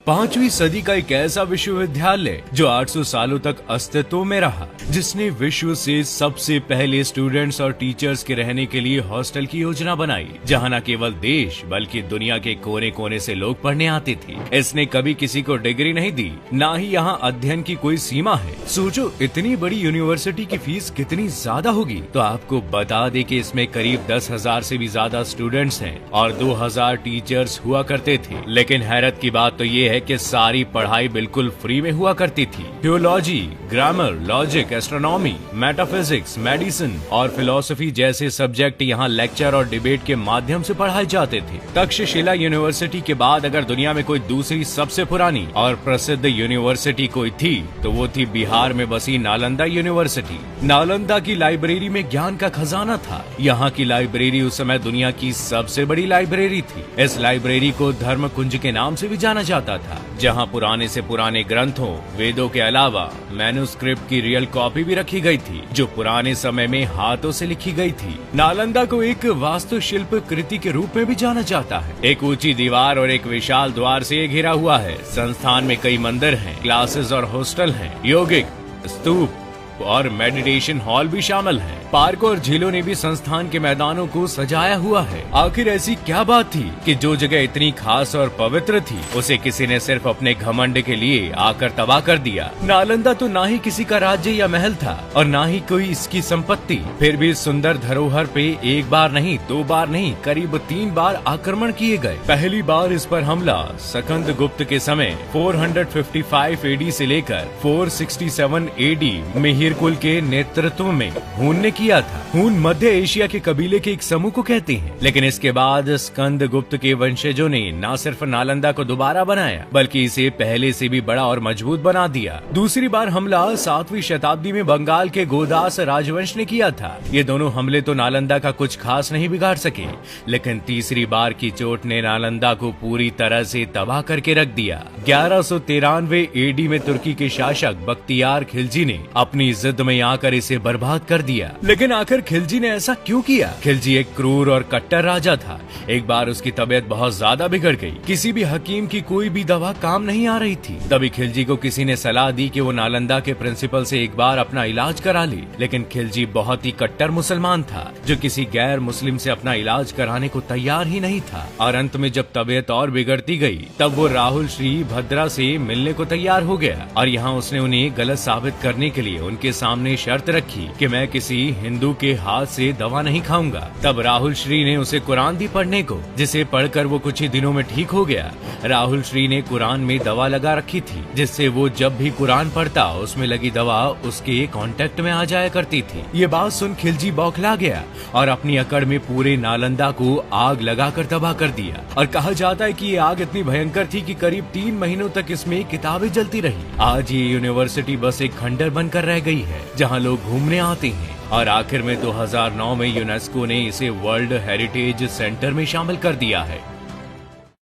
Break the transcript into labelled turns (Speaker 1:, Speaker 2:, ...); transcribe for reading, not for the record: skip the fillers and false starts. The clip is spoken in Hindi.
Speaker 1: 5वीं सदी का एक ऐसा विश्वविद्यालय जो 800 सालों तक अस्तित्व में रहा, जिसने विश्व से सबसे पहले स्टूडेंट्स और टीचर्स के रहने के लिए हॉस्टल की योजना बनाई, जहां न केवल देश बल्कि दुनिया के कोने कोने से लोग पढ़ने आते थे। इसने कभी किसी को डिग्री नहीं दी, न ही यहाँ अध्ययन की कोई सीमा है। सोचो, इतनी बड़ी यूनिवर्सिटी की फीस कितनी ज्यादा होगी। तो आपको बता दे कि इसमें करीब 10,000 से भी ज्यादा स्टूडेंट्स हैं और 2,000 टीचर्स हुआ करते थे। लेकिन हैरत की बात तो ये है कि सारी पढ़ाई बिल्कुल फ्री में हुआ करती थी। Theology, grammar, logic, astronomy, metaphysics, medicine और फिलोसफी जैसे सब्जेक्ट यहाँ लेक्चर और डिबेट के माध्यम से पढ़ाए जाते थे। तक्षशिला यूनिवर्सिटी के बाद अगर दुनिया में कोई दूसरी सबसे पुरानी और प्रसिद्ध यूनिवर्सिटी कोई थी तो वो थी बिहार में बसी नालंदा यूनिवर्सिटी। नालंदा की लाइब्रेरी में ज्ञान का खजाना था। यहाँ की लाइब्रेरी उस समय दुनिया की सबसे बड़ी लाइब्रेरी थी। इस लाइब्रेरी को धर्म कुंज के नाम से भी जाना जाता था, जहाँ पुराने से पुराने ग्रंथों, वेदों के अलावा मैन्युस्क्रिप्ट की रियल कॉपी भी रखी गई थी, जो पुराने समय में हाथों से लिखी गई थी। नालंदा को एक वास्तुशिल्प कृति के रूप में भी जाना जाता है। एक ऊंची दीवार और एक विशाल द्वार से ये घिरा हुआ है। संस्थान में कई मंदिर हैं, क्लासेस और हॉस्टल हैं, यौगिक स्तूप और मेडिटेशन हॉल भी शामिल हैं। पार्क और झीलों ने भी संस्थान के मैदानों को सजाया हुआ है। आखिर ऐसी क्या बात थी कि जो जगह इतनी खास और पवित्र थी, उसे किसी ने सिर्फ अपने घमंड के लिए आकर तबाह कर दिया। नालंदा तो ना ही किसी का राज्य या महल था और ना ही कोई इसकी संपत्ति। फिर भी सुंदर धरोहर पे एक बार नहीं, 2 बार नहीं, करीब 3 बार आक्रमण किए गए। पहली बार इस पर हमला स्कंद गुप्त के समय 455 एडी से लेकर 467 एडी मिहिर कुल के नेतृत्व में हून ने किया था। हून मध्य एशिया के कबीले के एक समूह को कहते हैं। लेकिन इसके बाद स्कंद गुप्त के वंशजों ने न सिर्फ नालंदा को दोबारा बनाया, बल्कि इसे पहले से भी बड़ा और मजबूत बना दिया। दूसरी बार हमला 7वीं शताब्दी में बंगाल के गोदास राजवंश ने किया था। ये दोनों हमले तो नालंदा का कुछ खास नहीं बिगाड़ सके, लेकिन तीसरी बार की चोट ने नालंदा को पूरी तरह से तबाह करके रख दिया। 1193 एडी में तुर्की के शासक बख्तियार खिलजी ने अपनी जिद में आकर इसे बर्बाद कर दिया। लेकिन आखिर खिलजी ने ऐसा क्यों किया? खिलजी एक क्रूर और कट्टर राजा था। एक बार उसकी तबीयत बहुत ज्यादा बिगड़ गई। किसी भी हकीम की कोई भी दवा काम नहीं आ रही थी। तभी खिलजी को किसी ने सलाह दी कि वो नालंदा के प्रिंसिपल से एक बार अपना इलाज करा ले। लेकिन खिलजी बहुत ही कट्टर मुसलमान था, जो किसी गैर मुस्लिम से अपना इलाज कराने को तैयार ही नहीं था। और अंत में जब तबीयत और बिगड़ती गई, तब वो राहुल श्री भद्रा से मिलने को तैयार हो गया। और यहाँ उसने उन्हें गलत साबित करने के लिए उनके सामने शर्त रखी कि मैं किसी हिंदू के हाथ से दवा नहीं खाऊंगा। तब राहुल श्री ने उसे कुरान दी पढ़ने को, जिसे पढ़कर वो कुछ ही दिनों में ठीक हो गया। राहुल श्री ने कुरान में दवा लगा रखी थी, जिससे वो जब भी कुरान पढ़ता उसमें लगी दवा उसके कांटेक्ट में आ जाया करती थी। ये बात सुन खिलजी बौखला गया और अपनी अकड़ में पूरे नालंदा को आग लगाकर तबाह कर दिया। और कहा जाता है कि ये आग इतनी भयंकर थी कि करीब 3 महीनों तक इसमें किताबें जलती रही। आज ये यूनिवर्सिटी बस एक खंडर बनकर रह गई है, जहाँ लोग घूमने आते हैं। और आखिर में 2009 में यूनेस्को ने इसे वर्ल्ड हेरिटेज सेंटर में शामिल कर दिया है।